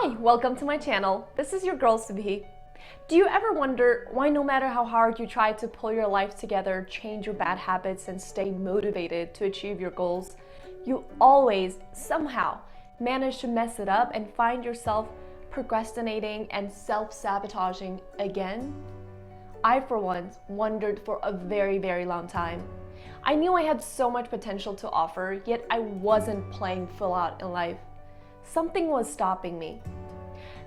Hi, welcome to my channel. This is your girl Subhi. Do you ever wonder why no matter how hard you try to pull your life together, change your bad habits, and stay motivated to achieve your goals, you always, somehow, manage to mess it up and find yourself procrastinating and self-sabotaging again? I, for one, wondered for a very long time. I knew I had so much potential to offer, yet I wasn't playing full out in life. Something was stopping me.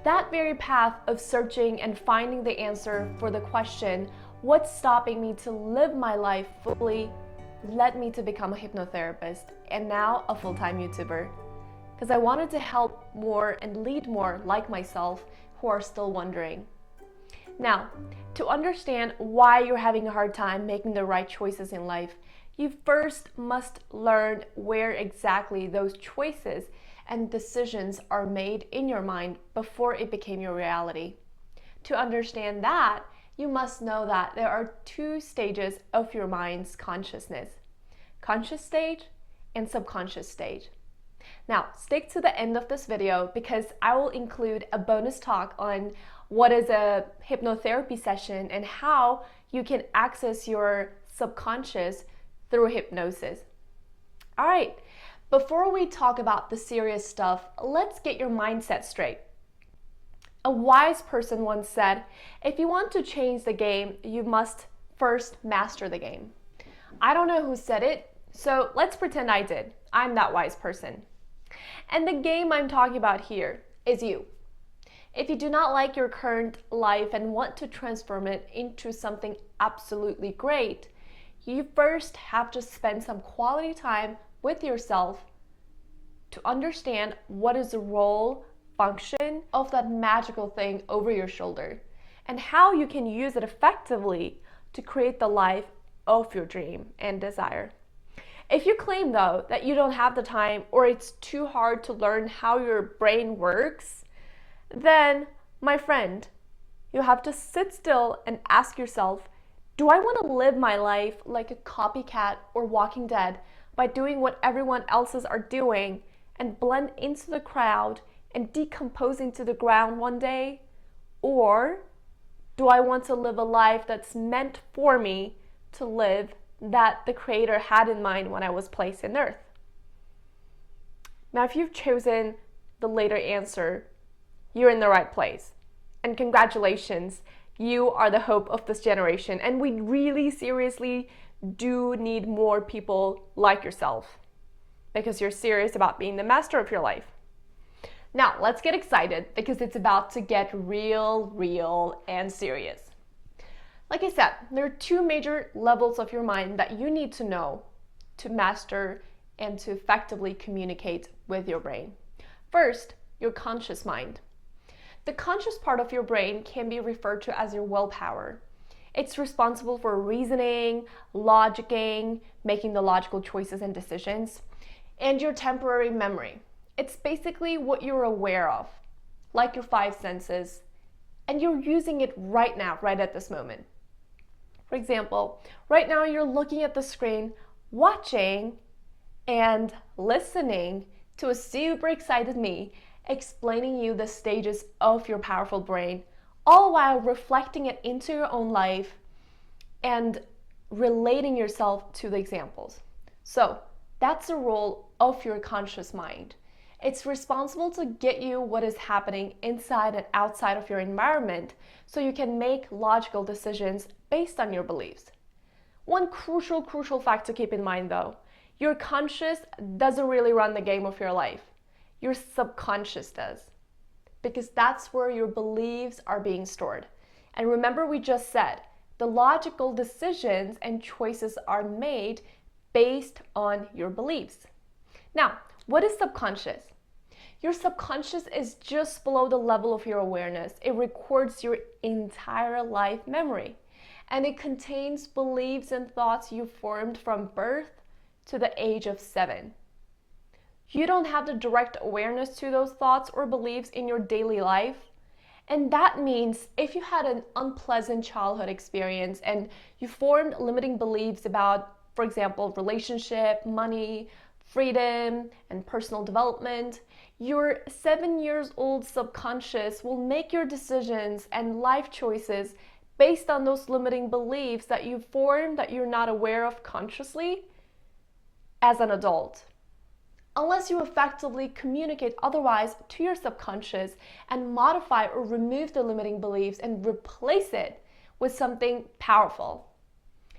That very path of searching and finding the answer for the question, what's stopping me to live my life fully, led me to become a hypnotherapist and now a full-time YouTuber. Because I wanted to help more and lead more like myself who are still wondering. Now, to understand why you're having a hard time making the right choices in life, you first must learn where exactly those choices and decisions are made in your mind before it became your reality. To understand that, you must know that there are two stages of your mind's consciousness: conscious stage and subconscious stage. Now, stick to the end of this video because I will include a bonus talk on what is a hypnotherapy session and how you can access your subconscious through hypnosis. All right. Before we talk about the serious stuff, let's get your mindset straight. A wise person once said, if you want to change the game, you must first master the game. I don't know who said it, so let's pretend I did. I'm that wise person. And the game I'm talking about here is you. If you do not like your current life and want to transform it into something absolutely great, you first have to spend some quality time with yourself to understand what is the role, function of that magical thing over your shoulder and how you can use it effectively to create the life of your dream and desire. If you claim though that you don't have the time or it's too hard to learn how your brain works, then my friend, you have to sit still and ask yourself, do I want to live my life like a copycat or Walking Dead by doing what everyone else's are doing and blend into the crowd and decompose into the ground one day? Or do I want to live a life that's meant for me to live, that the Creator had in mind when I was placed in earth? Now, if you've chosen the later answer, you're in the right place. And congratulations, you are the hope of this generation. And we really seriously do need more people like yourself because you're serious about being the master of your life. Now, let's get excited because it's about to get real and serious. Like I said, there are two major levels of your mind that you need to know to master and to effectively communicate with your brain. First, your conscious mind. The conscious part of your brain can be referred to as your willpower. It's responsible for reasoning, logicking, making the logical choices and decisions, and your temporary memory. It's basically what you're aware of, like your five senses, and you're using it right now, right at this moment. For example, right now you're looking at the screen, watching and listening to a super excited me explaining you the stages of your powerful brain, all while reflecting it into your own life and relating yourself to the examples. So that's the role of your conscious mind. It's responsible to get you what is happening inside and outside of your environment so you can make logical decisions based on your beliefs. One crucial fact to keep in mind though, your conscious doesn't really run the game of your life. Your subconscious does, because that's where your beliefs are being stored. And remember, we just said the logical decisions and choices are made based on your beliefs. Now, what is subconscious? Your subconscious is just below the level of your awareness. It records your entire life memory, and it contains beliefs and thoughts you formed from birth to the age of 7. You don't have the direct awareness to those thoughts or beliefs in your daily life. And that means if you had an unpleasant childhood experience and you formed limiting beliefs about, for example, relationship, money, freedom, and personal development, Your 7 years old subconscious will make your decisions and life choices based on those limiting beliefs that you formed that you're not aware of consciously as an adult. Unless you effectively communicate otherwise to your subconscious and modify or remove the limiting beliefs and replace it with something powerful.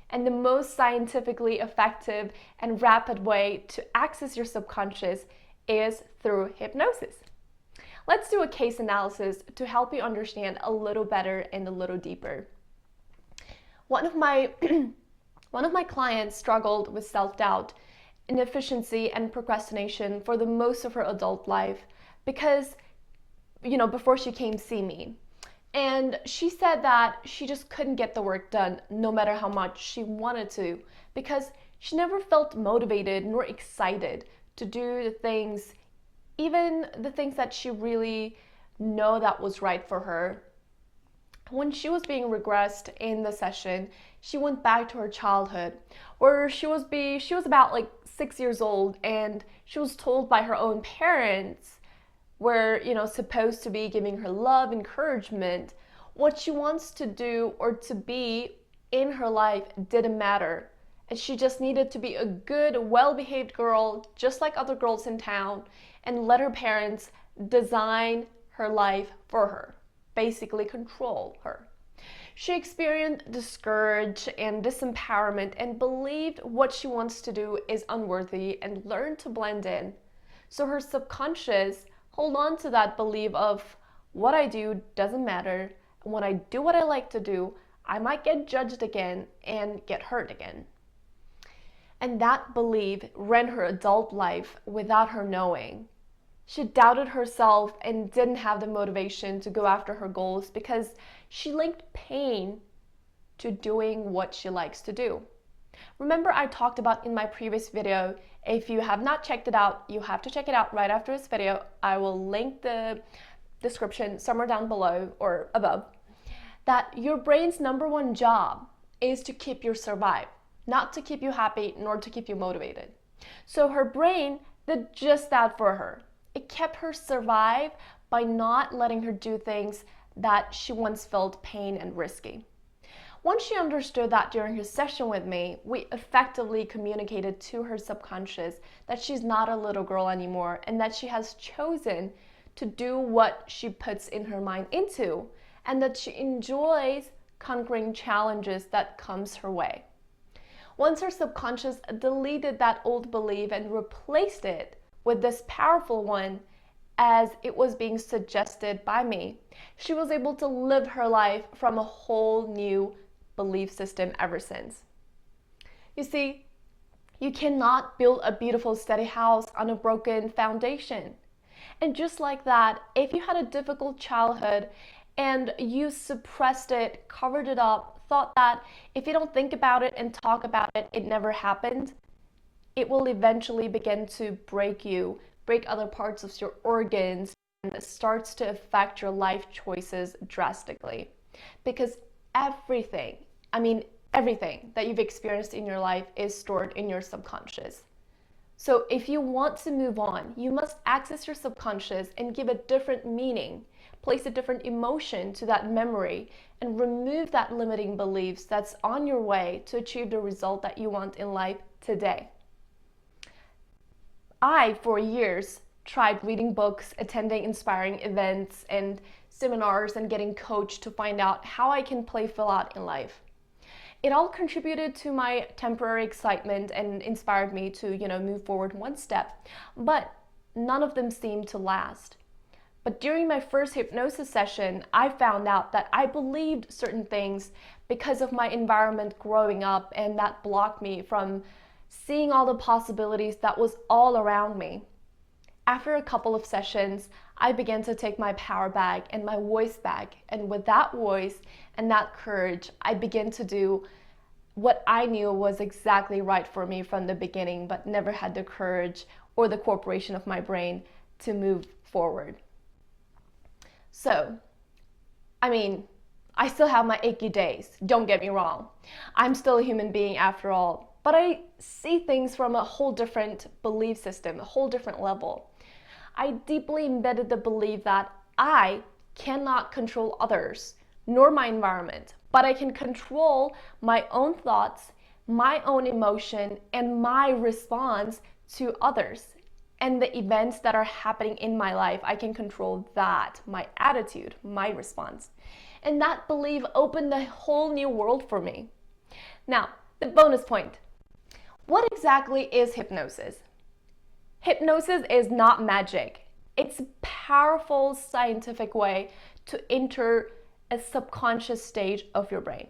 And the most scientifically effective and rapid way to access your subconscious is through hypnosis. Let's do a case analysis to help you understand a little better and a little deeper. One of my clients struggled with self-doubt, inefficiency, and procrastination for the most of her adult life because, before she came see me. And she said that she just couldn't get the work done no matter how much she wanted to because she never felt motivated nor excited to do the things, even the things that she really know that was right for her. When she was being regressed in the session, she went back to her childhood where she was about like 6 years old, and she was told by her own parents, were supposed to be giving her love, encouragement. What she wants to do or to be in her life didn't matter, and she just needed to be a good, well-behaved girl just like other girls in town and let her parents design her life for her, basically control her. She experienced discouragement and disempowerment and believed what she wants to do is unworthy and learned to blend in. So her subconscious hold on to that belief of what I do doesn't matter, and when I do what I like to do, I might get judged again and get hurt again. And that belief ran her adult life without her knowing. She doubted herself and didn't have the motivation to go after her goals because she linked pain to doing what she likes to do. Remember, I talked about in my previous video, if you have not checked it out, you have to check it out right after this video. I will link the description somewhere down below or above, that your brain's number one job is to keep you survive, not to keep you happy nor to keep you motivated. So her brain did just that for her. It kept her survive by not letting her do things that she once felt pain and risky. Once she understood that during her session with me, we effectively communicated to her subconscious that she's not a little girl anymore and that she has chosen to do what she puts in her mind into, and that she enjoys conquering challenges that comes her way. Once her subconscious deleted that old belief and replaced it with this powerful one as it was being suggested by me, she was able to live her life from a whole new belief system ever since. You see, you cannot build a beautiful, steady house on a broken foundation. And just like that, if you had a difficult childhood and you suppressed it, covered it up, thought that if you don't think about it and talk about it, it never happened, it will eventually begin to break you, break other parts of your organs, and it starts to affect your life choices drastically. Because everything that you've experienced in your life is stored in your subconscious. So if you want to move on, you must access your subconscious and give a different meaning, place a different emotion to that memory, and remove that limiting beliefs that's on your way to achieve the result that you want in life today. I, for years, tried reading books, attending inspiring events and seminars, and getting coached to find out how I can play full out in life. It all contributed to my temporary excitement and inspired me to, move forward one step, but none of them seemed to last. But during my first hypnosis session, I found out that I believed certain things because of my environment growing up, and that blocked me from seeing all the possibilities that was all around me. After a couple of sessions, I began to take my power back and my voice back, and with that voice and that courage, I began to do what I knew was exactly right for me from the beginning, but never had the courage or the cooperation of my brain to move forward. So, I still have my achy days, don't get me wrong. I'm still a human being after all, but I see things from a whole different belief system, a whole different level. I deeply embedded the belief that I cannot control others nor my environment, but I can control my own thoughts, my own emotion, and my response to others and the events that are happening in my life. I can control that, my attitude, my response. And that belief opened a whole new world for me. Now, the bonus point. What exactly is hypnosis? Hypnosis is not magic. It's a powerful scientific way to enter a subconscious stage of your brain.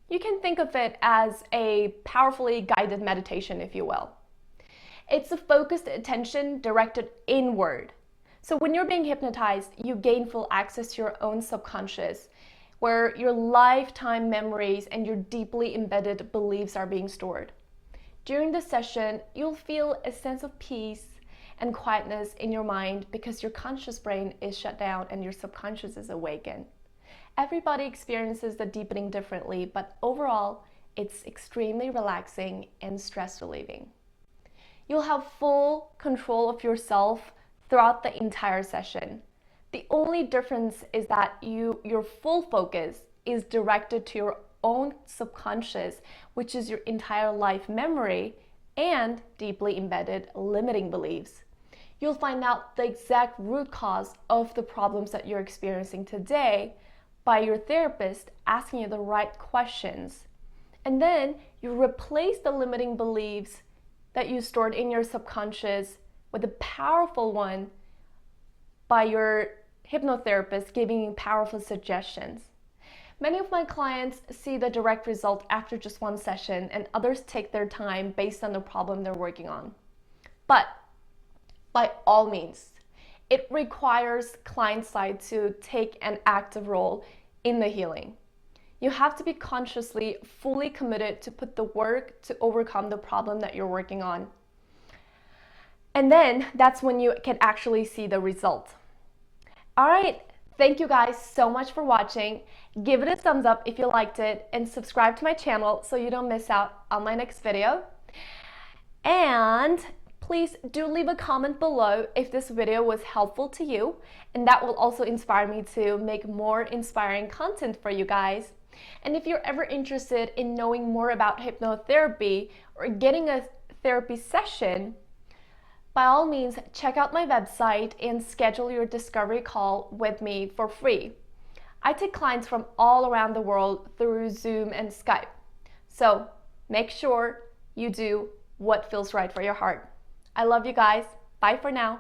You can think of it as a powerfully guided meditation, if you will. It's a focused attention directed inward. So when you're being hypnotized, you gain full access to your own subconscious, where your lifetime memories and your deeply embedded beliefs are being stored. During the session, you'll feel a sense of peace and quietness in your mind because your conscious brain is shut down and your subconscious is awakened. Everybody experiences the deepening differently, but overall, it's extremely relaxing and stress relieving. You'll have full control of yourself throughout the entire session. The only difference is that your full focus is directed to your own subconscious, which is your entire life memory and deeply embedded limiting beliefs. You'll find out the exact root cause of the problems that you're experiencing today by your therapist asking you the right questions. And then you replace the limiting beliefs that you stored in your subconscious with a powerful one by your hypnotherapist giving you powerful suggestions. Many of my clients see the direct result after just one session, and others take their time based on the problem they're working on. But by all means, it requires client side to take an active role in the healing. You have to be consciously, fully committed to put the work to overcome the problem that you're working on. And then that's when you can actually see the result. All right, thank you guys so much for watching. Give it a thumbs up if you liked it and subscribe to my channel so you don't miss out on my next video. And please do leave a comment below if this video was helpful to you, and that will also inspire me to make more inspiring content for you guys. And if you're ever interested in knowing more about hypnotherapy or getting a therapy session, by all means, check out my website and schedule your discovery call with me for free. I take clients from all around the world through Zoom and Skype. So make sure you do what feels right for your heart. I love you guys. Bye for now.